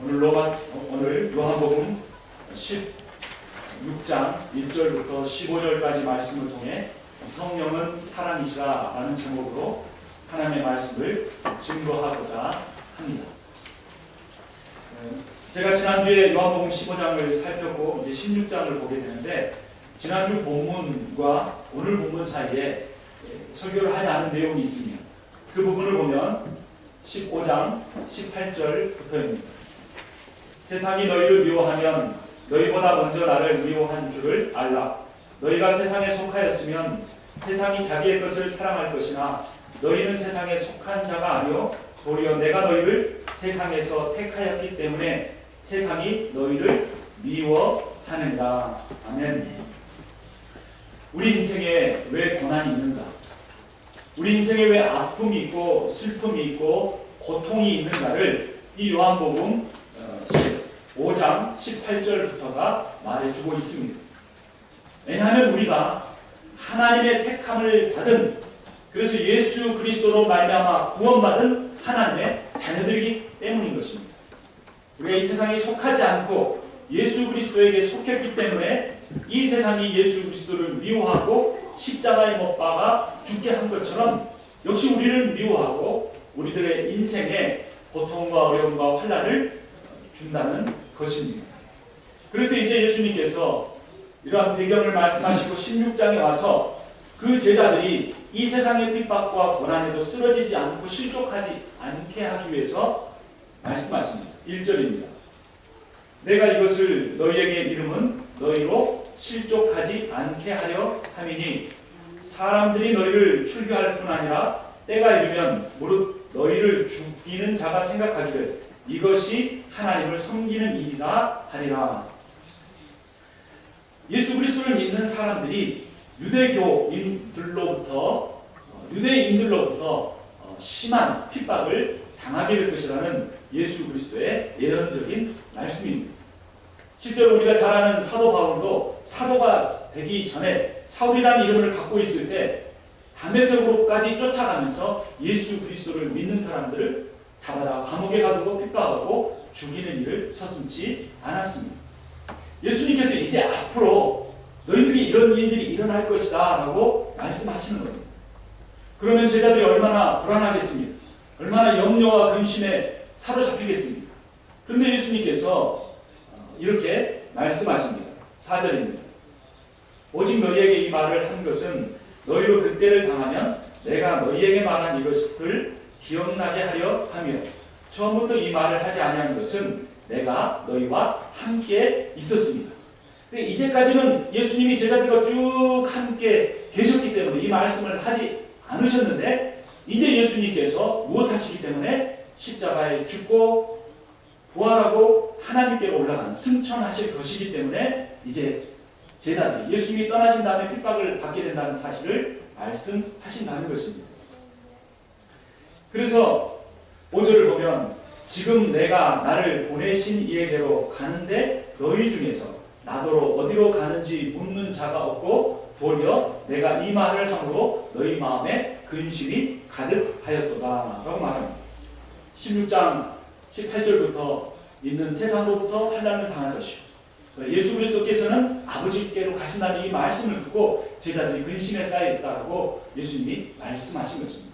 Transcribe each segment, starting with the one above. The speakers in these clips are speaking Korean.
오늘 요한복음 16장 1절부터 15절까지 말씀을 통해 성령은 사랑이시라 라는 제목으로 하나님의 말씀을 증거하고자 합니다. 제가 지난주에 요한복음 15장을 살폈고 이제 16장을 보게 되는데, 지난주 본문과 오늘 본문 사이에 설교를 하지 않은 내용이 있습니다. 그 부분을 보면 15장 18절부터입니다. 세상이 너희를 미워하면 너희보다 먼저 나를 미워한 줄을 알라. 너희가 세상에 속하였으면 세상이 자기의 것을 사랑할 것이나 너희는 세상에 속한 자가 아니요 도리어 내가 너희를 세상에서 택하였기 때문에 세상이 너희를 미워하는가. 아멘. 우리 인생에 왜 고난이 있는가? 우리 인생에 왜 아픔이 있고 슬픔이 있고 고통이 있는가를 이 요한복음 15장 18절부터가 말해주고 있습니다. 왜냐하면 우리가 하나님의 택함을 받은, 그래서 예수 그리스도로 말미암아 구원받은 하나님의 자녀들이기 때문인 것입니다. 우리가 이 세상에 속하지 않고 예수 그리스도에게 속했기 때문에 이 세상이 예수 그리스도를 미워하고 십자가에 못 박아 죽게 한 것처럼 역시 우리를 미워하고 우리들의 인생에 고통과 어려움과 환난을 준다는 것입니다. 그래서 이제 예수님께서 이러한 배경을 말씀하시고 16장에 와서 그 제자들이 이 세상의 핍박과 고난에도 쓰러지지 않고 실족하지 않게 하기 위해서 말씀하십니다. 1절입니다. 내가 이것을 너희에게 이름은 너희로 실족하지 않게 하려 함이니 사람들이 너희를 출교할 뿐 아니라 때가 이르면 무릇 너희를 죽이는 자가 생각하기를 이것이 하나님을 섬기는 일이다 하리라. 예수 그리스도를 믿는 사람들이 유대인들로부터 심한 핍박을 당하게 될 것이라는 예수 그리스도의 예언적인 말씀입니다. 실제로 우리가 잘 아는 사도 바울도 사도가 되기 전에 사울이라는 이름을 갖고 있을 때 다메섹으로까지 쫓아가면서 예수 그리스도를 믿는 사람들을 잡아다 감옥에 가두고 핍박하고 죽이는 일을 서슴지 않았습니다. 예수님께서 이제 앞으로 너희들이 이런 일들이 일어날 것이다 라고 말씀하시는 겁니다. 그러면 제자들이 얼마나 불안하겠습니까? 얼마나 염려와 근심에 사로잡히겠습니까? 그런데 예수님께서 이렇게 말씀하십니다. 4절입니다. 오직 너희에게 이 말을 한 것은 너희로 그때를 당하면 내가 너희에게 말한 이것을 기억나게 하려 하며 처음부터 이 말을 하지 아니한 것은 내가 너희와 함께 있었습니다. 이제까지는 예수님이 제자들과 쭉 함께 계셨기 때문에 이 말씀을 하지 않으셨는데, 이제 예수님께서 무엇하시기 때문에 십자가에 죽고 부활하고 하나님께로 올라가는 승천하실 것이기 때문에 이제 제자들이 예수님이 떠나신 다음에 핍박을 받게 된다는 사실을 말씀하신다는 것입니다. 그래서 5절을 보면 지금 내가 나를 보내신 이에게로 가는데 너희 중에서 나더러 어디로 가는지 묻는 자가 없고 도리어 내가 이 말을 함으로 너희 마음에 근심이 가득하였도다 라고 말합니다. 16장 18절부터 있는 세상으로부터 환난을 당할 것이요 예수 그리스도께서는 아버지께로 가신다는 이 말씀을 듣고 제자들이 근심에 쌓여 있다고 예수님이 말씀하신 것입니다.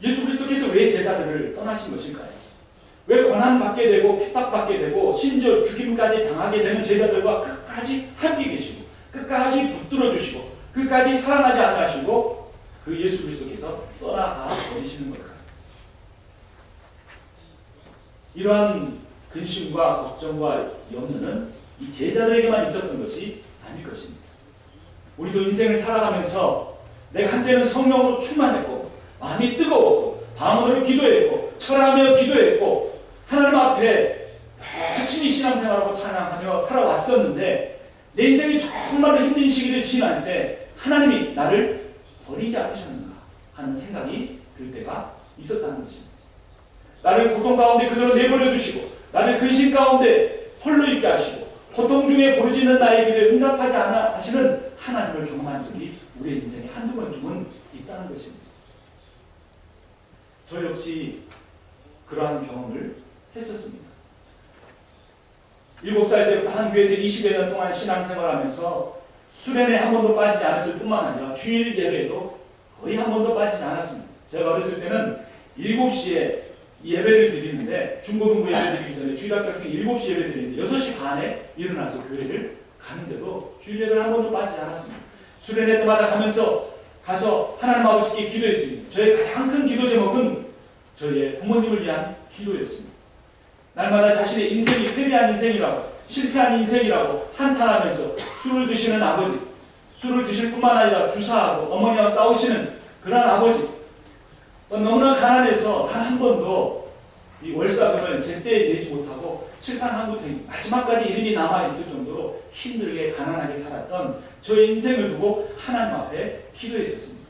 예수 그리스도께서 왜 제자들을 떠나신 것일까요? 왜 고난받게 되고 핍박받게 되고 심지어 죽임까지 당하게 되는 제자들과 끝까지 함께 계시고 끝까지 붙들어 주시고 끝까지 사랑하지 않으시고 그 예수 그리스도께서 떠나가 버리시는 걸까요? 이러한 근심과 걱정과 염려는 이 제자들에게만 있었던 것이 아닐 것입니다. 우리도 인생을 살아가면서 내가 한때는 성령으로 충만했고 마음이 뜨거웠고 밤으로 기도했고 철학하며 기도했고 하나님 앞에 열심히 신앙생활하고 찬양하며 살아왔었는데 내 인생이 정말로 힘든 시기를 지날 때 하나님이 나를 버리지 않으셨는가 하는 생각이 들 때가 있었다는 것입니다. 나를 고통 가운데 그대로 내버려 두시고 나를 근심 가운데 홀로 있게 하시고 고통 중에 부르짖는 나의 기도에 응답하지 않아 하시는 하나님을 경험한 적이 우리의 인생에 한두 번쯤은 있다는 것입니다. 저 역시 그러한 경험을 했었습니다. 7살 때부터 한 교회에서 20여 년 동안 신앙생활하면서 수련회 한 번도 빠지지 않았을 뿐만 아니라 주일 예배에도 거의 한 번도 빠지지 않았습니다. 제가 어렸을 때는 7시에 예배를 드리는데, 중고등부 예배 드리기 전에 주일학교 학생 7시 예배 드리는데 6시 반에 일어나서 교회를 가는데도 주일 예배를 한 번도 빠지지 않았습니다. 수련회 때마다 가서 하나님 아버지께 기도했습니다. 저의 가장 큰 기도 제목은 저희의 부모님을 위한 기도였습니다. 날마다 자신의 인생이 패배한 인생이라고, 실패한 인생이라고 한탄하면서 술을 드시는 아버지, 술을 드실 뿐만 아니라 주사하고 어머니와 싸우시는 그런 아버지, 너무나 가난해서 단 한 번도 이 월사금을 제때 내지 못하고 칠판 한 구탱이 마지막까지 이름이 남아있을 정도로 힘들게 가난하게 살았던 저의 인생을 두고 하나님 앞에 기도했었습니다.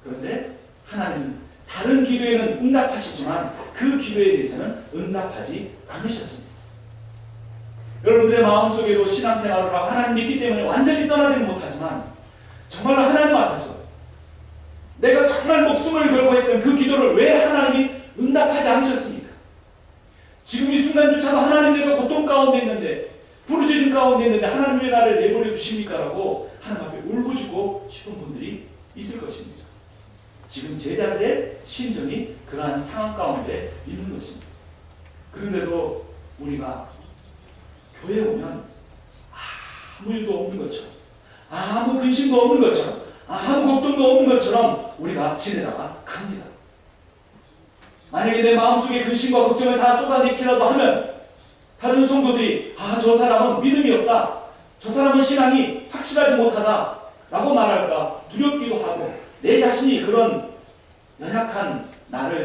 그런데 하나님은 다른 기도에는 응답하시지만 그 기도에 대해서는 응답하지 않으셨습니다. 여러분들의 마음속에도 신앙생활을 하고 하나님 믿기 때문에 완전히 떠나지는 못하지만 정말로 하나님 앞에서 내가 정말 목숨을 걸고 했던 그 기도를 왜 하나님이 응답하지 않으셨습니까? 지금 이 순간조차도 하나님, 내가 고통 가운데 있는데, 부르짖음 가운데 있는데 하나님 왜 나를 내버려 두십니까? 라고 하나님 앞에 울부짖고 싶은 분들이 있을 것입니다. 지금 제자들의 심정이 그러한 상황 가운데 있는 것입니다. 그런데도 우리가 교회에 오면 아무 일도 없는 것처럼, 아무 근심도 없는 것처럼, 아무 걱정도 없는 것처럼 우리가 지내다가 갑니다. 만약에 내 마음속에 근심과 걱정을 다 쏟아내기라도 하면 다른 성도들이 저 사람은 믿음이 없다, 저 사람은 신앙이 확실하지 못하다 라고 말할까 두렵기도 하고, 내 자신이 그런 연약한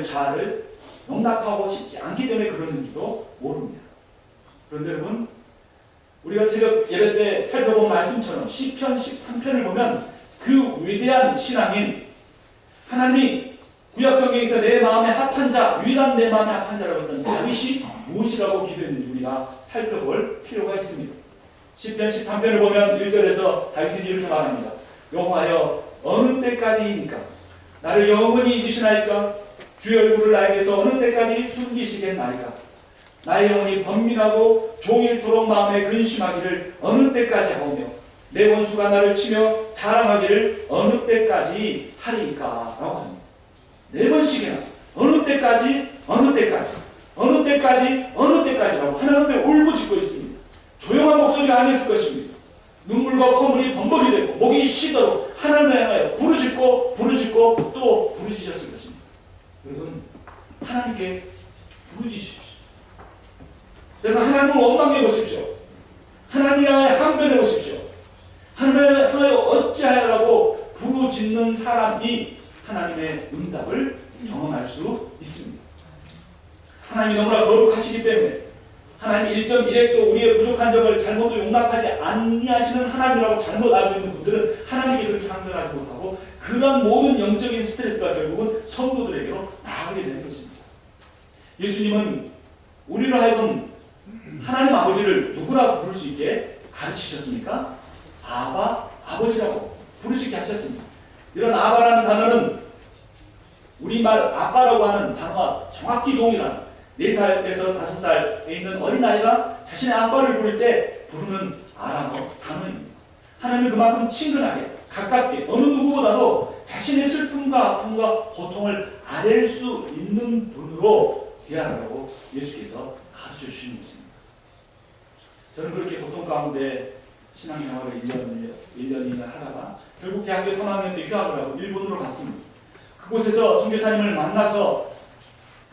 자를 용납하고 싶지 않기 때문에 그러는지도 모릅니다. 그런데 여러분, 우리가 새벽 예배 때 살펴본 말씀처럼 시편 13편을 보면 그 위대한 신앙인 하나님이 구약성경에서 내 마음에 합한 자, 유일한 내 마음에 합한 자라고 했던 다윗이 무엇이라고 기도했는지 우리가 살펴볼 필요가 있습니다. 시편 13편을 보면 1절에서 다윗이 이렇게 말합니다. 여호와여, 어느 때까지이니까 나를 영원히 잊으시나이까? 주의 얼굴을 나에게서 어느 때까지 숨기시겠나이까? 나의 영혼이 번민하고 종일토록 마음에 근심하기를 어느 때까지 하오며 내 원수가 나를 치며 자랑하기를 어느 때까지 하리이까? 라고 합니다. 4번씩이나 어느 때까지, 어느 때까지, 어느 때까지, 어느 때까지라고 하나님 앞에 울부짖고 있습니다. 조용한 목소리가 아니었을 것입니다. 눈물과 콧물이 범벅이 되고 목이 쉬도록 하나님을 향하여 부르짖고 또 부르짖었을 것입니다. 여러분, 하나님께 부르짖으십시오. 여러분, 하나님을 원망해 보십시오. 하나님을 향하여 항변해 보십시오. 하나님을 향하여 어찌하여라고 부르짖는 사람이 하나님의 응답을 경험할 수 있습니다. 하나님이 너무나 거룩하시기 때문에 하나님 1.1핵도 우리의 부족한 점을 잘못도 용납하지 아니하시는 하나님이라고 잘못 알고 있는 분들은 하나님께 그렇게 항변하지 못하고 그런 모든 영적인 스트레스가 결국은 성도들에게로 나가게 되는 것입니다. 예수님은 우리를 하여금 하나님 아버지를 누구라 부를 수 있게 가르치셨습니까? 아바, 아버지라고 부르짖게 하셨습니다. 이런 아바라는 단어는 우리말 아빠라고 하는 단어와 정확히 동일한 4살에서 5살에 있는 어린아이가 자신의 아빠를 부를 때 부르는 아람어 단어입니다. 하나님은 그만큼 친근하게 가깝게 어느 누구보다도 자신의 슬픔과 아픔과 고통을 아랠 수 있는 분으로 대하라고 예수께서 가르쳐 주시는 것입니다. 저는 그렇게 고통 가운데 신앙생활을 1년이나 하다가 결국 대학교 3학년 때 휴학을 하고 일본으로 갔습니다. 그곳에서 선교사님을 만나서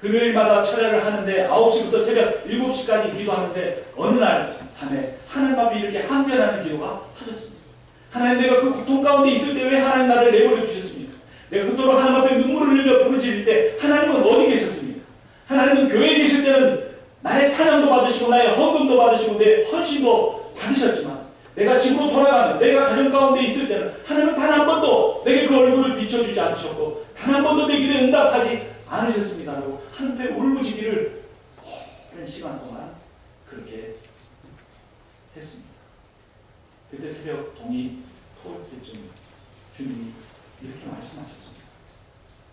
금요일마다 철야를 하는데 9시부터 새벽 7시까지 기도하는데 어느 날 밤에 하나님 앞에 이렇게 항변하는 기도가 터졌습니다. 하나님, 내가 그 고통 가운데 있을 때 왜 하나님 나를 내버려 두셨습니까? 내가 그토록 하나님 앞에 눈물을 흘리며 부르짖을 때 하나님은 어디 계셨습니까? 하나님은 교회에 계실 때는 나의 찬양도 받으시고 나의 헌금도 받으시고 내 헌신도 받으셨지만 내가 집으로 돌아가는, 내가 가정 가운데 있을 때는 하나님은 단 한 번도 내게 그 얼굴을 비춰주지 않으셨고 단 한 번도 내 길에 응답하지 않으셨습니다라고 하나님께 울부짖기를 오랜 시간 동안 그렇게 했습니다. 그때 새벽 동이 토올 때쯤 주님이 이렇게 말씀하셨습니다.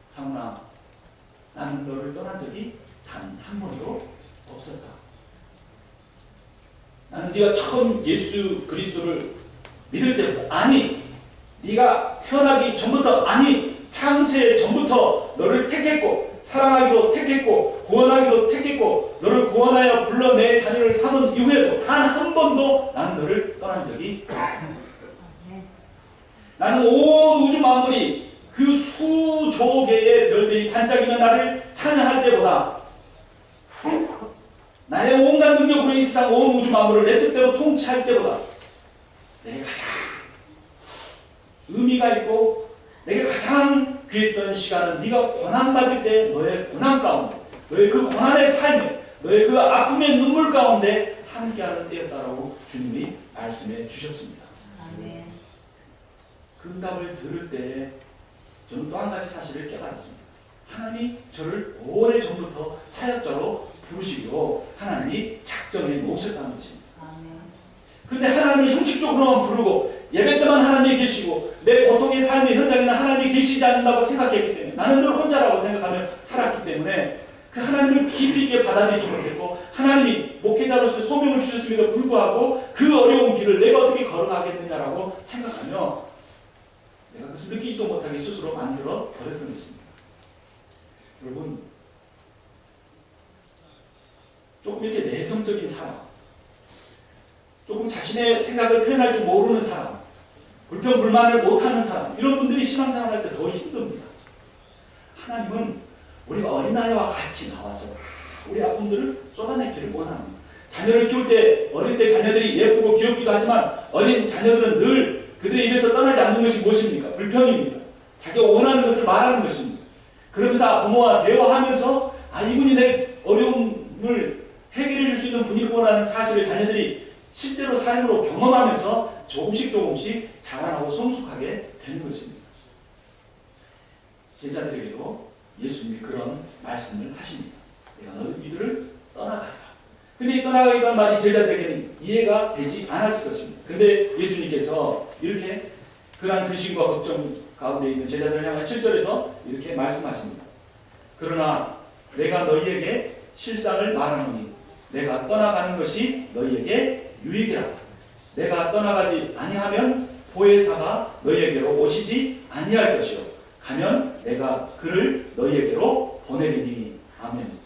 상훈아, 나는 너를 떠난 적이 단 한 번도 없었다. 나는 네가 처음 예수 그리스도를 믿을 때부터, 아니 네가 태어나기 전부터, 아니 창세 전부터 너를 택했고 사랑하기로 택했고 구원하기로 택했고 너를 구원하여 불러 내 자녀를 삼은 이후에도 단 한 번도 나는 너를 떠난 적이 없다. 나는 온 우주 만물이 그 수조 개의 별들이 반짝이며 나를 찬양할 때보다 나의 온갖 능력으로 이 세상 온 우주 만물을 내 뜻대로 통치할 때보다 내게 가장 의미가 있고 내게 가장 귀했던 시간은 네가 고난받을 때 너의 고난 가운데, 너의 그 고난의 삶에, 너의 그 아픔의 눈물 가운데 함께하는 때였다라고 주님이 말씀해 주셨습니다. 아멘. 그 응답을 들을 때 저는 또 한 가지 사실을 깨달았습니다. 하나님이 저를 오래전부터 사역자로 부르시기로 하나님이 작정해 놓으셨다는 것입니다. 아멘. 근데 하나님을 형식적으로만 부르고 예배 때만 하나님이 계시고 내 고통의 삶의 현장에는 하나님이 계시지 않는다고 생각했기 때문에, 나는 늘 혼자라고 생각하며 살았기 때문에 그 하나님을 깊이 있게 받아들이지 못했고, 하나님이 목회자로서 소명을 주셨음에도 불구하고 그 어려운 길을 내가 어떻게 걸어가겠느냐라고 생각하며 내가 그것을 느끼지도 못하게 스스로 만들어 버렸던 것입니다. 여러분, 조금 이렇게 내성적인 사람, 조금 자신의 생각을 표현할 줄 모르는 사람, 불평 불만을 못하는 사람, 이런 분들이 신앙생활 할 때 더 힘듭니다. 하나님은 우리가 어린아이와 같이 나와서 우리 아픔들을 쏟아내기를 원합니다. 자녀를 키울 때, 어릴 때 자녀들이 예쁘고 귀엽기도 하지만 어린 자녀들은 늘 그들의 입에서 떠나지 않는 것이 무엇입니까? 불평입니다. 자기가 원하는 것을 말하는 것입니다. 그러면서 부모와 대화하면서 이분이 내 어려움을 해결해 줄 수 있는 분이구나라는 사실을 자녀들이 실제로 삶으로 경험하면서 조금씩 자라나고 성숙하게 되는 것입니다. 제자들에게도 예수님이 그런 말씀을 하십니다. 내가 너희들을 떠나가리라. 근데 이 떠나가기라는 말이 제자들에게는 이해가 되지 않았을 것입니다. 근데 예수님께서 이렇게 그러한 근심과 걱정 가운데 있는 제자들을 향해 7절에서 이렇게 말씀하십니다. 그러나 내가 너희에게 실상을 말하노니 내가 떠나가는 것이 너희에게 유익이라. 내가 떠나가지 아니하면 보혜사가 너희에게로 오시지 아니할 것이요 가면 내가 그를 너희에게로 보내리니. 아멘.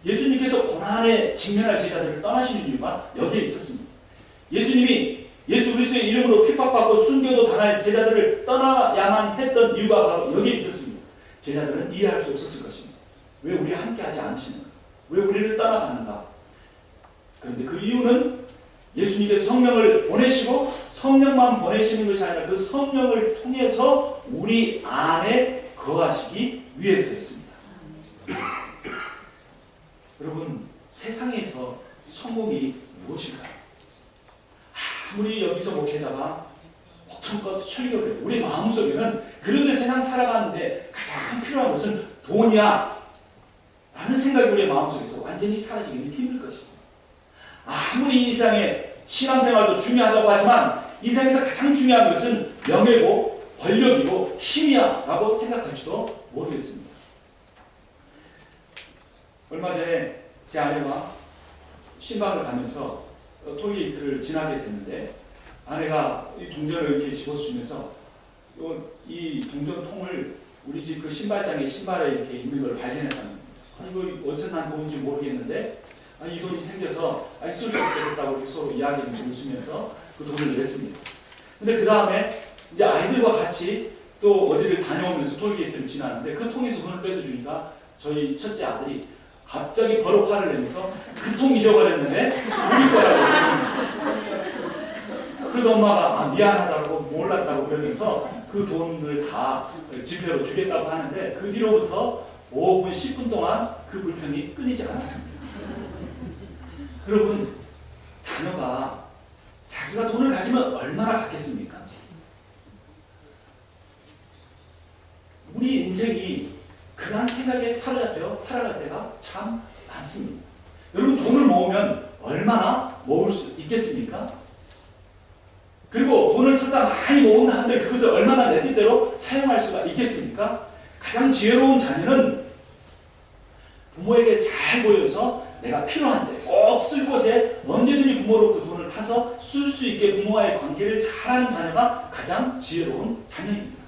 예수님께서 고난에 직면할 제자들을 떠나시는 이유가 여기에 있었습니다. 예수님이 예수 그리스도의 이름으로 핍박받고 순교도 당할 제자들을 떠나야만 했던 이유가 바로 여기에 있었습니다. 제자들은 이해할 수 없었을 것입니다. 왜 우리와 함께하지 않으시는가? 왜 우리를 떠나가는가? 그런데 그 이유는 예수님께서 성령을 보내시고 성령만 보내시는 것이 아니라 그 성령을 통해서 우리 안에 거하시기 위해서였습니다. 여러분, 세상에서 성공이 무엇일까요? 아무리 여기서 목회자가 목청껏 설교를 해요. 우리 마음속에는 그런데 세상 살아가는데 가장 필요한 것은 돈이야 라는 생각이 우리의 마음속에서 완전히 사라지기는 힘들 것입니다. 아무리 이 세상에 신앙생활도 중요하다고 하지만 이 세상에서 가장 중요한 것은 명예고 권력이고 힘이야 라고 생각할지도 모르겠습니다. 얼마 전에 제 아내가 신방을 가면서 톨게이트를 지나게 됐는데 아내가 이 동전을 이렇게 집어주면서 이 동전통을 우리 집 그 신발장에 신발에 이렇게 있는 걸 발견했다는 거예요. 이거 어디서 난 돈인지 모르겠는데 이 돈이 생겨서 쓸 수 없게 됐다고 이렇게 서로 이야기하면서 웃으면서 그 돈을 냈습니다. 근데 그 다음에 이제 아이들과 같이 또 어디를 다녀오면서 톨게이트를 지나는데 그 통에서 돈을 뺏어주니까 저희 첫째 아들이 갑자기 버럭 화를 내면서 그 통 잊어버렸는데 우리 거라고. 그래서 엄마가 미안하다고 몰랐다고 그러면서 그 돈을 다 지폐로 주겠다고 하는데 그 뒤로부터 5분 10분 동안 그 불평이 끊이지 않았습니다. 여러분, 자녀가 자기가 돈을 가지면 얼마나 갖겠습니까? 우리 인생이 그런 생각에 사로잡혀 살아갈 때가 참 많습니다. 여러분, 돈을 모으면 얼마나 모을 수 있겠습니까? 그리고 돈을 설사 많이 모은다 한들 그것을 얼마나 내 뜻대로 사용할 수가 있겠습니까? 가장 지혜로운 자녀는 부모에게 잘 보여서 내가 필요한데 꼭 쓸 곳에 언제든지 부모로부터 돈을 타서 쓸 수 있게 부모와의 관계를 잘하는 자녀가 가장 지혜로운 자녀입니다.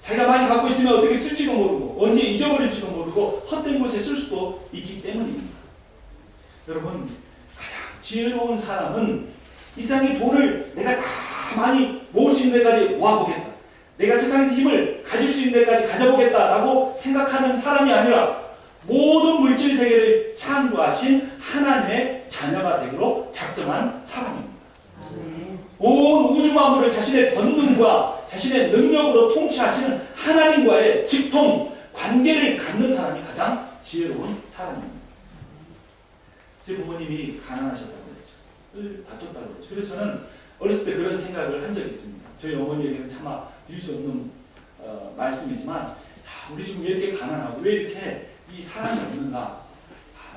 자기가 많이 갖고 있으면 어떻게 쓸지도 모르고 언제 잊어버릴지도 모르고 헛된 곳에 쓸 수도 있기 때문입니다. 여러분, 가장 지혜로운 사람은 이 세상의 돈을 내가 다 많이 모을 수 있는 데까지 모아보겠다, 내가 세상에서 힘을 가질 수 있는 데까지 가져보겠다라고 생각하는 사람이 아니라 모든 물질 세계를 창조하신 하나님의 자녀가 되기로 작정한 사람입니다. 온 우주 만물을 자신의 권능과 자신의 능력으로 통치하시는 하나님과의 직통 관계를 갖는 사람이 가장 지혜로운 사람입니다. 제 부모님이 가난하셨다고 그랬죠. 늘 다퉜다고 그랬죠. 그래서 저는 어렸을 때 그런 생각을 한 적이 있습니다. 저희 어머니에게는 차마 드릴 수 없는 말씀이지만, 야, 우리 지금 왜 이렇게 가난하고 왜 이렇게 이 사람이 없는가?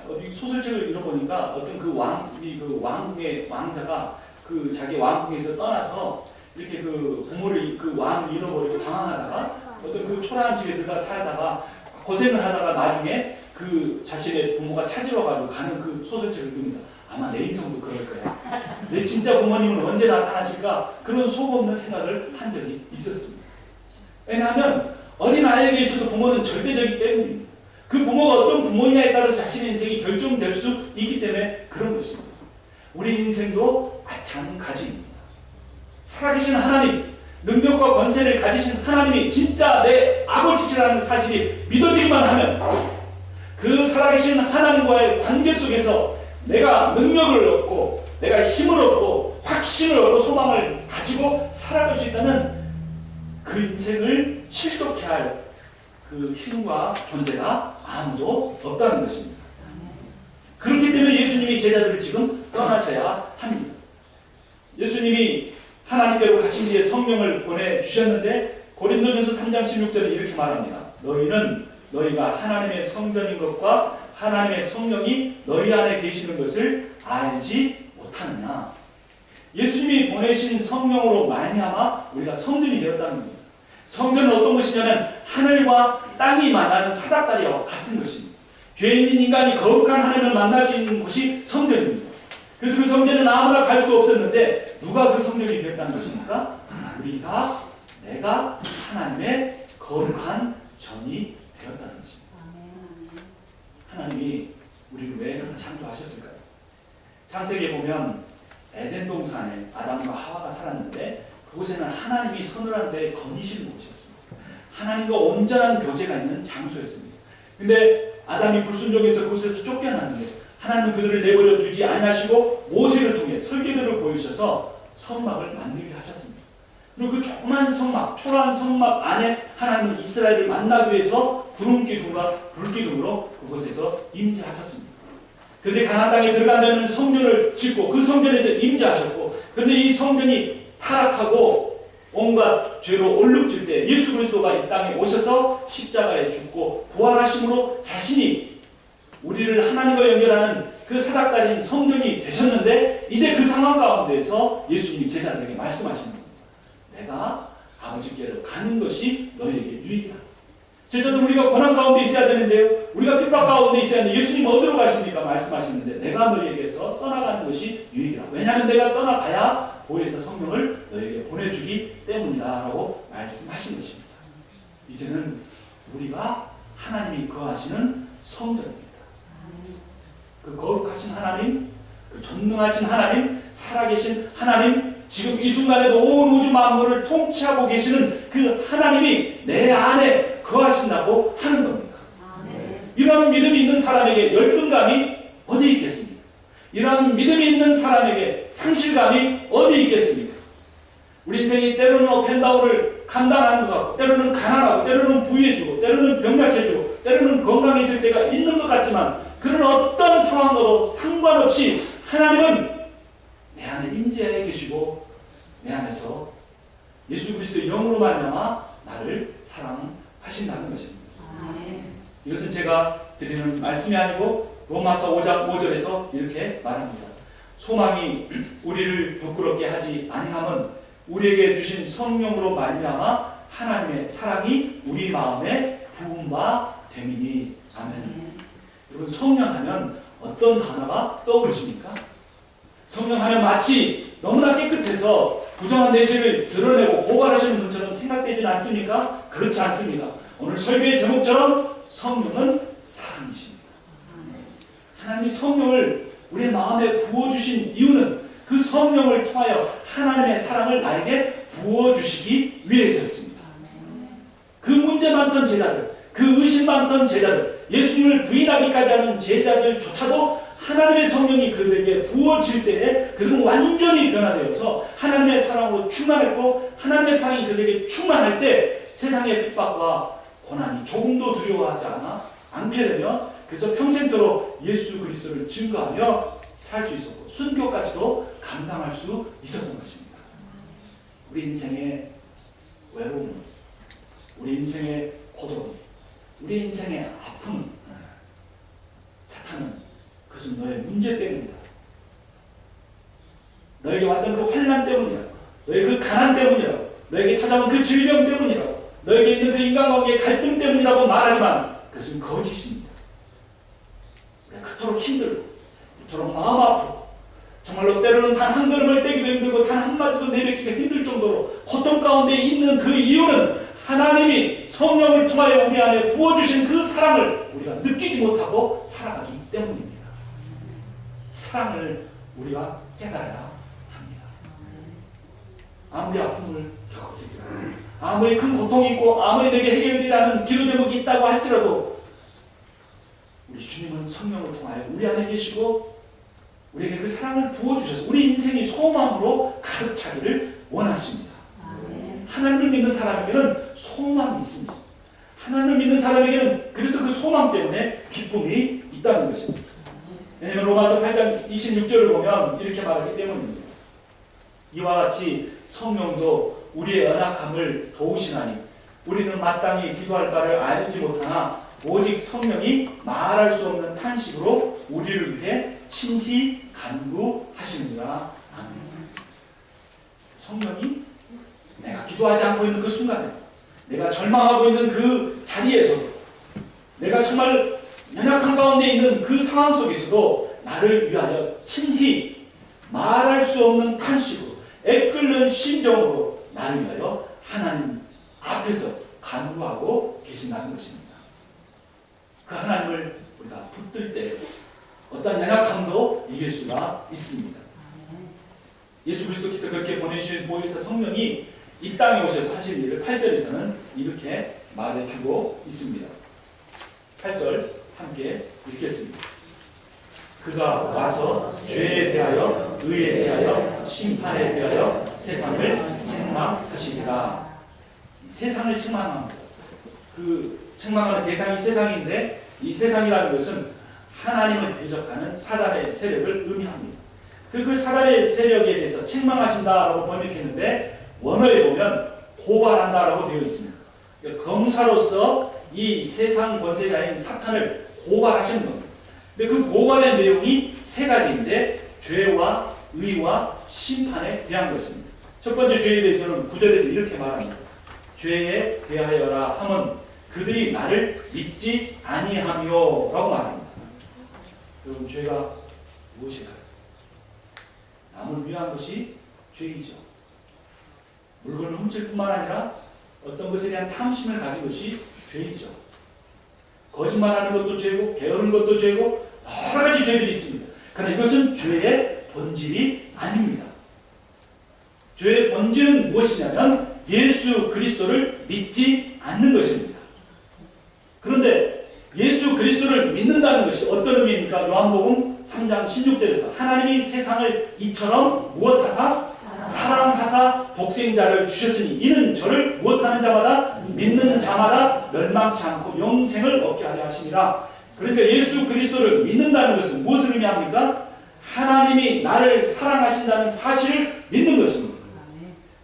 어디 소설책을 읽어보니까 어떤 그 왕국의 왕자가 그 자기 왕국에서 떠나서 이렇게 그 부모를 그 왕을 잃어버리고 방황하다가 어떤 그 초라한 집에 들어가 살다가 고생을 하다가 나중에 그 자신의 부모가 찾으러 가지고 가는 그 소설책을 읽으면서 아마 내 인생도 그럴 거야. 내 진짜 부모님은 언제 나타나실까? 그런 속없는 생각을 한 적이 있었습니다. 왜냐하면 어린아이에게 있어서 부모는 절대적이기 때문입니다. 그 부모가 어떤 부모이냐에 따라서 자신의 인생이 결정될 수 있기 때문에 그런 것입니다. 우리 인생도 마찬가지입니다. 살아계신 하나님, 능력과 권세를 가지신 하나님이 진짜 내 아버지시라는 사실이 믿어지기만 하면 그 살아계신 하나님과의 관계 속에서 내가 능력을 얻고 내가 힘을 얻고 확신을 얻고 소망을 가지고 살아갈 수 있다면 그 인생을 실족해 할 그 힘과 존재가 아무도 없다는 것입니다. 그렇기 때문에 예수님이 제자들을 지금 떠나셔야 합니다. 예수님이 하나님께로 가신 뒤에 성령을 보내주셨는데 고린도전서 3장 16절에 이렇게 말합니다. 너희는 너희가 하나님의 성전인 것과 하나님의 성령이 너희 안에 계시는 것을 알지 못하느냐. 예수님이 보내신 성령으로 말미암아 우리가 성전이 되었다는 겁니다. 성전은 어떤 것이냐면 하늘과 땅이 만나는 사닥다리와 같은 것입니다. 죄 있는 인간이 거룩한 하나님을 만날 수 있는 곳이 성전입니다. 그래서 그 성전은 아무나 갈 수 없었는데 누가 그 성전이 되었다는 것입니까? 우리가, 내가 하나님의 거룩한 전이 되었다는 것입니다. 하나님이 우리를 왜 창조하셨을까요? 창세기에 보면 에덴 동산에 아담과 하와가 살았는데 그곳에는 하나님이 서늘한 데 거니시는 곳이었습니다. 하나님과 온전한 교제가 있는 장소였습니다. 근데 아담이 불순종해서 그곳에서 쫓겨났는데 하나님은 그들을 내버려 두지 아니하시고 모세를 통해 설계도를 보여주셔서 성막을 만들게 하셨습니다. 그리고 그 조그만 성막, 초라한 성막 안에 하나님은 이스라엘을 만나기 위해서 구름기둥과 불기둥으로 그곳에서 임재하셨습니다. 그들이 가나안 땅에 들어간다면 성전을 짓고 그 성전에서 임재하셨고, 그런데 이 성전이 타락하고 온갖 죄로 얼룩질 때 예수 그리스도가 이 땅에 오셔서 십자가에 죽고 부활하심으로 자신이 우리를 하나님과 연결하는 그 사닥다리인 성전이 되셨는데, 이제 그 상황 가운데서 예수님이 제자들에게 말씀하시는 겁니다. 내가 아버지께로 가는 것이 너희에게 유익이다. 제자들 우리가 고난 가운데 있어야 되는데요, 우리가 핍박 가운데 있어야 하는데 예수님 어디로 가십니까? 말씀하시는데 내가 너희에게서 떠나가는 것이 유익이다. 왜냐하면 내가 떠나가야 보혜사 성령을 너희에게 보내주기 때문이다 라고 말씀하신 것입니다. 이제는 우리가 하나님이 거하시는 성전입니다. 그 거룩하신 하나님, 그 전능하신 하나님, 살아계신 하나님, 지금 이 순간에도 온 우주 만물을 통치하고 계시는 그 하나님이 내 안에 거하신다고 하는 겁니다. 이런 믿음이 있는 사람에게 열등감이 어디 있겠습니까? 이런 믿음이 있는 사람에게 상실감이 어디 있겠습니까? 우리 인생이 때로는 업앤다운을 감당하는 것 같고, 때로는 가난하고, 때로는 부유해지고, 때로는 병약해지고, 때로는 건강해질 때가 있는 것 같지만, 그런 어떤 상황과도 상관없이 하나님은 내 안에 임재해 계시고 내 안에서 예수 그리스도의 영으로 말미암아 나를 사랑하신다는 것입니다. 이것은 제가 드리는 말씀이 아니고 로마서 5장 5절에서 이렇게 말합니다. 소망이 우리를 부끄럽게 하지 아니함은 우리에게 주신 성령으로 말미암아 하나님의 사랑이 우리 마음에 부은 바 됨이니. 아멘. 여러분, 성령 하면 어떤 단어가 떠오르십니까? 성령 하면 마치 너무나 깨끗해서 부정한 내 죄를 드러내고 고발하시는 분처럼 생각되지는 않습니까? 그렇지 않습니다. 오늘 설교의 제목처럼 성령은 사랑이십니다. 하나님이 성령을 우리의 마음에 부어주신 이유는 그 성령을 통하여 하나님의 사랑을 나에게 부어주시기 위해서였습니다. 그 문제 많던 제자들, 그 의심 많던 제자들, 예수님을 부인하기까지 하는 제자들조차도 하나님의 성령이 그들에게 부어질 때에 그들은 완전히 변화되어서 하나님의 사랑으로 충만했고, 하나님의 사랑이 그들에게 충만할 때 세상의 핍박과 고난이 조금도 두려워하지 않게 되며, 그래서 평생도록 예수 그리스도를 증거하며 살 수 있었고 순교까지도 감당할 수 있었던 것입니다. 우리 인생의 외로움, 우리 인생의 고독, 우리 인생의 아픔, 사탄은 그것은 너의 문제 때문이다. 너에게 왔던 그 환난 때문이야. 너의 그 가난 때문이라. 너에게 찾아온 그 질병 때문이라. 너에게 있는 그 인간관계의 갈등 때문이라고 말하지만 그것은 거짓입니다. 우리가 그토록 힘들고 그토록 마음 아프고 정말로 때로는 단 한 걸음을 떼기도 힘들고 단 한마디도 내뱉기가 힘들 정도로 고통 가운데 있는 그 이유는 하나님이 성령을 통하여 우리 안에 부어주신 그 사랑을 우리가 느끼지 못하고 살아가기 때문입니다. 사랑을 우리가 깨달아야 합니다. 아무리 아픔을 겪었으리라, 아무리 큰 고통이 있고 아무리 내게 해결되지 않은 기도 제목이 있다고 할지라도 우리 주님은 성령을 통하여 우리 안에 계시고 우리에게 그 사랑을 부어주셔서 우리 인생이 소망으로 가득 차기를 원하십니다. 하나님을 믿는 사람에게는 소망이 있습니다. 하나님을 믿는 사람에게는 그래서 그 소망 때문에 기쁨이 있다는 것입니다. 왜냐하면 로마서 8장 26절을 보면 이렇게 말하기 때문입니다. 이와 같이 성령도 우리의 연약함을 도우시나니 우리는 마땅히 기도할 바를 알지 못하나 오직 성령이 말할 수 없는 탄식으로 우리를 위해 친히 간구하시느니라. 아멘. 성령이 내가 기도하지 않고 있는 그 순간에, 내가 절망하고 있는 그 자리에서도, 내가 정말 연약한 가운데 있는 그 상황 속에서도 나를 위하여 친히 말할 수 없는 탄식으로, 애끓는 심정으로 나를 위하여 하나님 앞에서 간구하고 계신다는 것입니다. 그 하나님을 우리가 붙들 때 어떤 연약함도 이길 수가 있습니다. 예수 그리스도께서 그렇게 보내주신 보혜사 성령이 이 땅에 오셔서 하신 일을 8절에서는 이렇게 말해주고 있습니다. 8절 함께 읽겠습니다. 그가 와서 죄에 대하여, 의에 대하여, 심판에 대하여 세상을 책망하시리라. 세상을 책망합니다. 그 책망하는 대상이 세상인데 이 세상이라는 것은 하나님을 대적하는 사단의 세력을 의미합니다. 그 사단의 세력에 대해서 책망하신다라고 번역했는데 원어에 보면 고발한다라고 되어 있습니다. 검사로서 이 세상 권세자인 사탄을 고발하시는 겁니다. 근데 그 고발의 내용이 세 가지인데 죄와 의와 심판에 대한 것입니다. 첫 번째 죄에 대해서는 9절에서 이렇게 말합니다. 죄에 대하여라 함은 그들이 나를 믿지 아니하며라고 말합니다. 여러분, 죄가 무엇일까요? 남을 위한 것이 죄이죠. 물건을 훔칠 뿐만 아니라 어떤 것에 대한 탐심을 가진 것이 죄이죠. 거짓말하는 것도 죄고 게으른 것도 죄고 여러 가지 죄들이 있습니다. 그러나 이것은 죄의 본질이 아닙니다. 죄의 본질은 무엇이냐면 예수 그리스도를 믿지 않는 것입니다. 그런데 예수 그리스도를 믿는다는 것이 어떤 의미입니까? 요한복음 3장 16절에서 하나님이 세상을 이처럼 무엇하사? 사랑하사 독생자를 주셨으니 이는 저를 무엇하는 자마다 믿는 자마다 멸망치 않고 영생을 얻게 하려 하심이라. 그러니까 예수 그리스도를 믿는다는 것은 무엇을 의미합니까? 하나님이 나를 사랑하신다는 사실을 믿는 것입니다.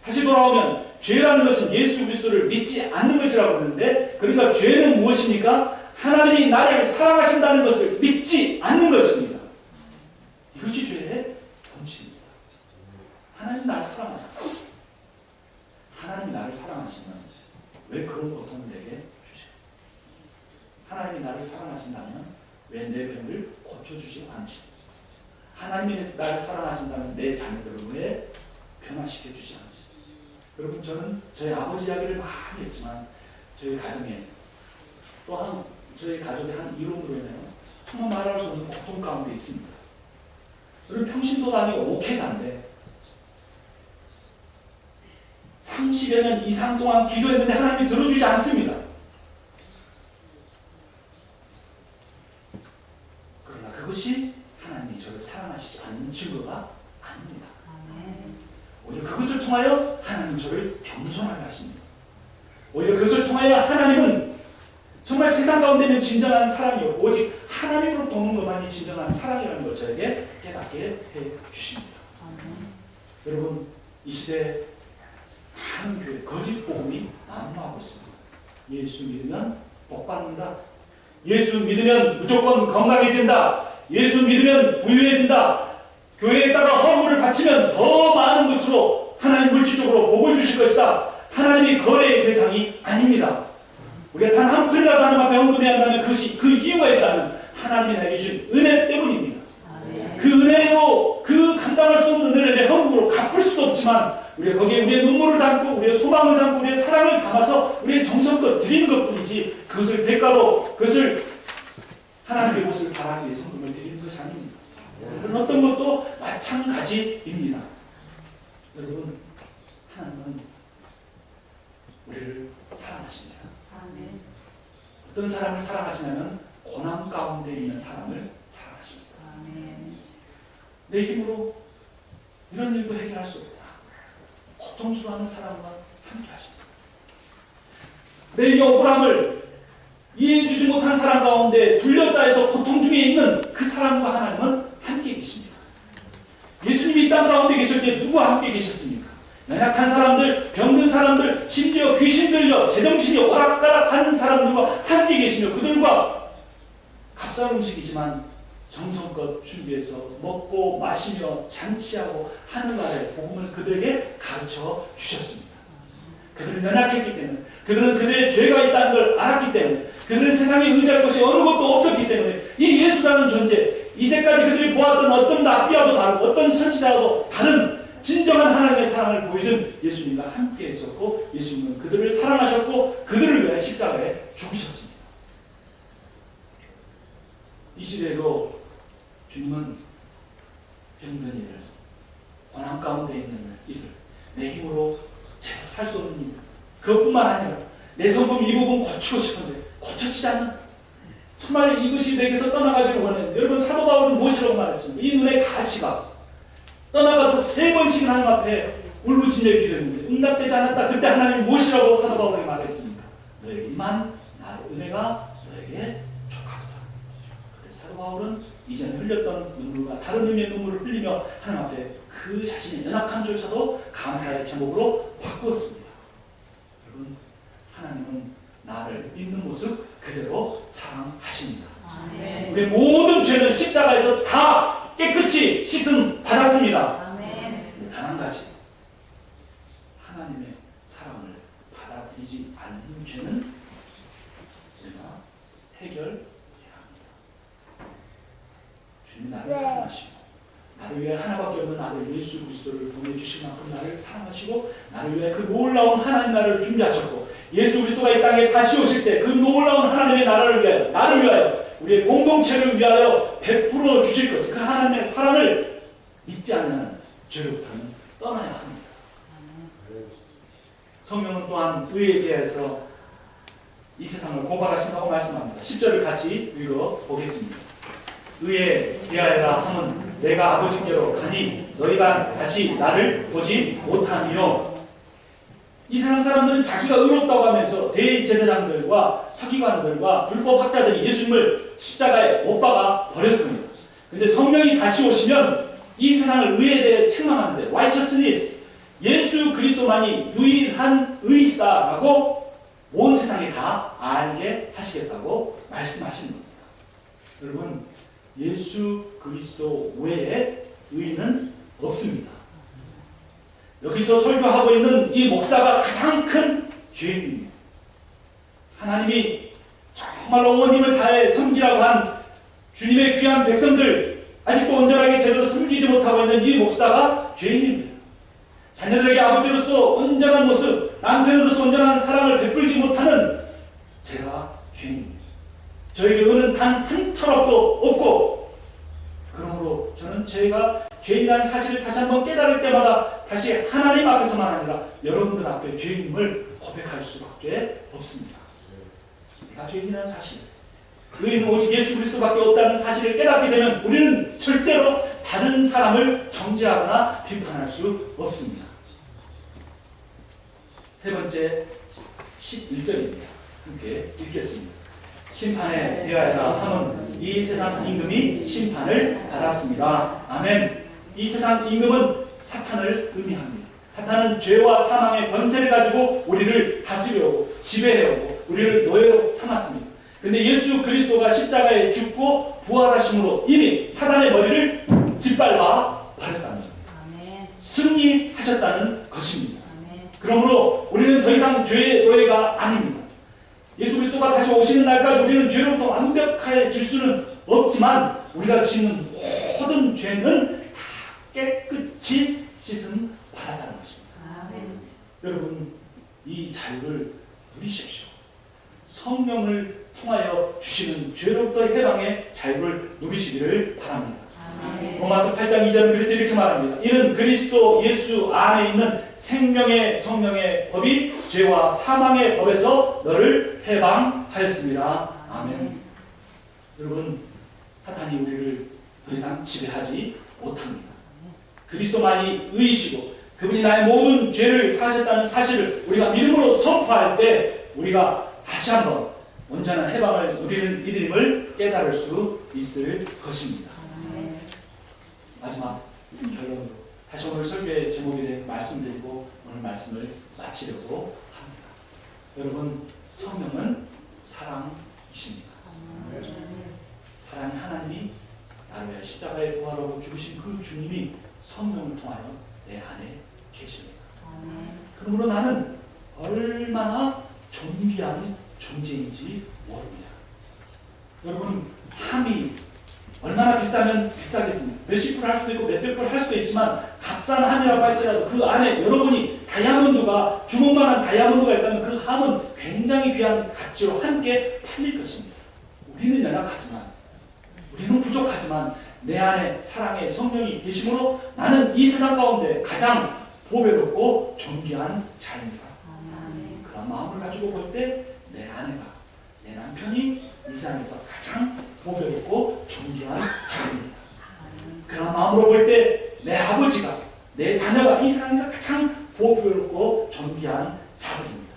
다시 돌아오면 죄라는 것은 예수 그리스도를 믿지 않는 것이라고 하는데, 그러니까 죄는 무엇입니까? 하나님이 나를 사랑하신다는 것을 믿지 않는 것입니다. 이것이 죄의 본질입니다. 하나님이 나를 사랑하잖아요. 하나님이 나를 사랑하시면 왜 그런 고통을 내게 주세요? 하나님이 나를 사랑하신다면 왜 내 병을 고쳐주지 않으시오? 하나님이 나를 사랑하신다면 내 자녀들을 왜 변화시켜주지 않으시오? 여러분, 저는 저희 아버지 이야기를 많이 했지만 저희 가정에 또한 저희 가족의 한 이론으로 인하여 정말 말할 수 없는 고통 가운데 있습니다. 여러분, 평신도 다니고 목회자인데 30여 년 이상 동안 기도했는데 하나님이 들어주지 않습니다. 그러나 그것이 하나님이 저를 사랑하시지 않는 증거가 아닙니다. 오히려 그것을 통하여 하나님 저를 겸손하게 하십니다. 오히려 그것을 통하여 하나님은 정말 세상 가운데 있는 진정한 사랑이요, 오직 하나님으로부터 오는 것만이 진정한 사랑이라는 걸 저에게 깨닫게 해주십니다. 여러분, 이 시대에 많은 교회 거짓 복음이 난무하고 있습니다. 예수 믿으면 복 받는다. 예수 믿으면 무조건 건강해진다. 예수 믿으면 부유해진다. 교회에다가 헌물을 바치면 더 많은 것으로 하나님 물질적으로 복을 주실 것이다. 하나님이 거래의 대상이 아닙니다. 우리가 단 한 푼이라도 하나님 앞에 헌금해야 한다면 그것이 그 이유가 있다면 하나님이 나에게 주신 은혜 때문입니다. 그 은혜로 그 감당할 수 없는 은혜를 내 헌금으로 갚을 수도 없지만 우리가 거기에 우리의 눈물을 담고 우리의 소망을 담고 우리의 사랑을 담아서 우리의 정성껏 드리는 것뿐이지 그것을 대가로 그것을 하나님의 것을 바라기 위해서 헌금을 드리는 것이 아닙니다. 그런 어떤 것도 마찬가지입니다. 여러분, 하나님은 우리를 사랑하십니다. 어떤 사람을 사랑하시냐면 고난 가운데 있는 사람을 사랑하십니다. 내 힘으로 이런 일도 해결할 수 없다. 고통스러워하는 사람과 함께 하십니다. 내 억울함을 이해해주지 못한 사람 가운데 둘러싸여서 고통 중에 있는 그 사람과 하나님은 함께 계십니다. 예수님이 이 땅 가운데 계실 때 누구와 함께 계셨습니까? 연약한 사람들, 병든 사람들, 심지어 귀신 들려 제정신이 오락가락하는 사람들과 함께 계시며 그들과 값싼 음식이지만 정성껏 준비해서 먹고 마시며 잔치하고 하늘나라의 복음을 그들에게 가르쳐 주셨습니다. 그들은 연약했기 때문에, 그들은 그들의 죄가 있다는 걸 알았기 때문에, 그들은 세상에 의지할 것이 어느 것도 없었기 때문에 이 예수라는 존재, 이제까지 그들이 보았던 어떤 랍비와도 다르고 어떤 선지자와도 다른 진정한 하나님의 사랑을 보여준 예수님과 함께 했었고 예수님은 그들을 사랑하셨고 그들을 위해 십자가에 죽으셨습니다. 이 시대에도 주님은 병든 이들, 고난 가운데 있는 이들, 내 힘으로 제대로 살 수 없는 이들, 그것뿐만 아니라 내 성품 이 부분 고치고 싶은데 고쳐지지 않는, 정말 이것이 내게서 떠나가기를 원했는데, 여러분 사도 바울은 무엇이라고 말했습니까? 이 눈의 가시가 떠나가도록 3번씩 하나님 앞에 울부짖며 기도했는데 응답되지 않았다. 그때 하나님이 무엇이라고 사도 바울에게 말했습니까? 너에게만 나의 은혜가 너에게 족하도다. 그때 사도 바울은 이전에 흘렸던 눈물과 다른 의미의 눈물을 흘리며 하나님 앞에 그 자신의 연약함조차도 감사의 제목으로 바꾸었습니다. 여러분, 하나님은 나를 믿는 모습 그대로 사랑하십니다. 우리의 모든 죄는 십자가에서 다 깨끗이 씻음 받았습니다. 단 한 가지, 하나님의 사랑을 받아들이지 않는 죄는 우리가 해결해야 합니다. 주님 나를 사랑하시고 나를 위해 하나밖에 없는 아들 예수 그리스도를 보내주신 만큼 나를 사랑하시고 나를 위해 그 놀라운 하나님 나라를 준비하셨고 예수 그리스도가 이 땅에 다시 오실 때 그 놀라운 하나님의 나라를 위하여, 나를 위하여, 우리의 공동체를 위하여 베풀어 주실 것을, 그 하나님의 사랑을 믿지 않는 죄로부터는 떠나야 합니다. 성경은 또한 의에 대해서 이 세상을 고발하신다고 말씀합니다. 10절을 같이 읽어보겠습니다. 의에 대하여라 함은 내가 아버지께로 가니 너희가 다시 나를 보지 못하니요. 이 세상 사람들은 자기가 의롭다고 하면서 대제사장들과 서기관들과 불법학자들이 예수님을 십자가에 못 박아 버렸습니다. 그런데 성령이 다시 오시면 이 세상을 의에 대해 책망하는데 righteousness, 예수 그리스도만이 유일한 의이시다라고 온 세상에 다 알게 하시겠다고 말씀하시는 겁니다. 여러분, 예수 그리스도 외에 의는 없습니다. 여기서 설교하고 있는 이 목사가 가장 큰 죄인입니다. 하나님이 정말로 온 힘을 다해 섬기라고 한 주님의 귀한 백성들, 아직도 온전하게 제대로 섬기지 못하고 있는 이 목사가 죄인입니다. 자녀들에게 아버지로서 온전한 모습, 남편으로서 온전한 사랑을 베풀지 못하는 제가 죄인입니다. 저에게 의는 단 한 털도 없고, 그러므로 저는 제가 죄인이라는 사실을 다시 한번 깨달을 때마다 다시 하나님 앞에서만 아니라 여러분들 앞에 죄인임을 고백할 수밖에 없습니다. 내가 죄인이라는 사실, 의인은 오직 예수 그리스도밖에 없다는 사실을 깨닫게 되면 우리는 절대로 다른 사람을 정죄하거나 비판할 수 없습니다. 세 번째 11절입니다. 함께 읽겠습니다. 심판에 대하여 함은 이 세상 임금이 심판을 받았습니다. 아멘. 이 세상 임금은 사탄을 의미합니다. 사탄은 죄와 사망의 권세를 가지고 우리를 다스려오고 지배해오고 우리를 노예로 삼았습니다. 그런데 예수 그리스도가 십자가에 죽고 부활하심으로 이미 사단의 머리를 짓밟아 버렸다는 겁니다. 승리하셨다는 것입니다. 그러므로 우리는 더 이상 죄의 노예가 아닙니다. 예수 그리스도가 다시 오시는 날까지 우리는 죄로부터 완벽해질 수는 없지만 우리가 짓는 모든 죄는 다 깨끗이 씻음 받았다는 것입니다. 여러분, 이 자유를 누리십시오. 성령을 통하여 주시는 죄로부터 해방의 자유를 누리시기를 바랍니다. 로마서 8장 2절은 그래서 이렇게 말합니다. 이는 그리스도 예수 안에 있는 생명의 성령의 법이 죄와 사망의 법에서 너를 해방하였습니다. 아멘. 여러분, 사탄이 우리를 더 이상 지배하지 못합니다. 그리스도만이 의이시고 그분이 나의 모든 죄를 사하셨다는 사실을 우리가 믿음으로 선포할 때 우리가 다시 한번 온전한 해방을 누리는 이들임을 깨달을 수 있을 것입니다. 마지막 결론으로 다시 오늘 설교의 제목에 대해 말씀드리고 오늘 말씀을 마치려고 합니다. 여러분, 성령은 사랑이십니다. 사랑의 하나님이 나를 위해 십자가에 부활하고 죽으신 그 주님이 성령을 통하여 내 안에 계십니다. 그러므로 나는 얼마나 존귀한 존재인지 모릅니다. 여러분, 함이 얼마나 비싸면 비싸겠습니까? 몇십 불 할 수도 있고 몇백 불 할 수도 있지만 값싼 함이라고 할지라도 그 안에 여러분이 다이아몬드가 주먹만한 다이아몬드가 있다면 그 함은 굉장히 귀한 가치로 함께 팔릴 것입니다. 우리는 연약하지만 우리는 부족하지만 내 안에 사랑의 성령이 계심으로 나는 이 세상 가운데 가장 보배롭고 존귀한 자입니다. 그런 마음을 가지고 볼 때 내 아내가, 내 남편이 이 세상에서 가장 보배롭고 존귀한 자입니다. 그런 마음으로 볼 때 내 아버지가, 내 자녀가 이 세상에서 가장 보배롭고 존귀한 자들입니다.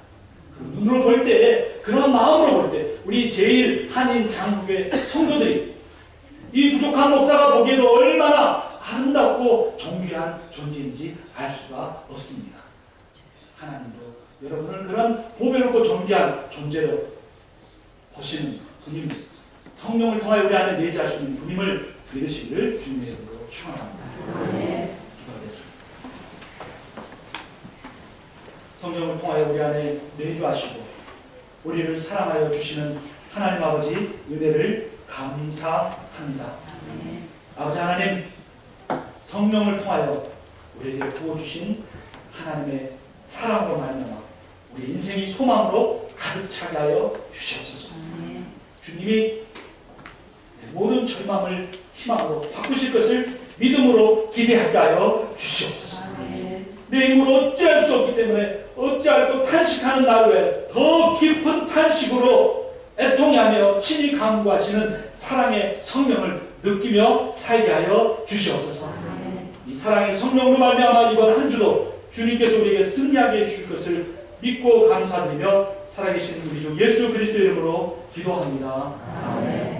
그 눈으로 볼 때, 그런 마음으로 볼 때 우리 제일 한인 장국의 성도들이 이 부족한 목사가 보기에도 얼마나 아름답고 존귀한 존재인지 알 수가 없습니다. 하나님도 여러분을 그런 보배롭고 존귀한 존재로 보시는 분임, 성령을 통하여 우리 안에 내재할 수 있는 분임을 믿으시기를 주님의 이름으로 축원합니다. 기도하겠습니다. 성령을 통하여 우리 안에 내주하시고 우리를 사랑하여 주시는 하나님 아버지 은혜를 감사합니다. 아버지 하나님, 성령을 통하여 우리에게 부어주신 하나님의 사랑으로 말미암아 우리 인생이 소망으로 가득 차게 하여 주시옵소서. 주님이 모든 절망을 희망으로 바꾸실 것을 믿음으로 기대하게 하여 주시옵소서. 내 힘으로 어찌할 수 없기 때문에 어찌할고 탄식하는 나를 더 깊은 탄식으로 애통하며 친히 간구하시는 사랑의 성령을 느끼며 살게 하여 주시옵소서. 이 사랑의 성령으로 말미암아 이번 한 주도 주님께서 우리에게 승리하게 해주실 것을 믿고 감사드리며 살아계신 우리 주 예수 그리스도 이름으로 기도합니다. 아멘.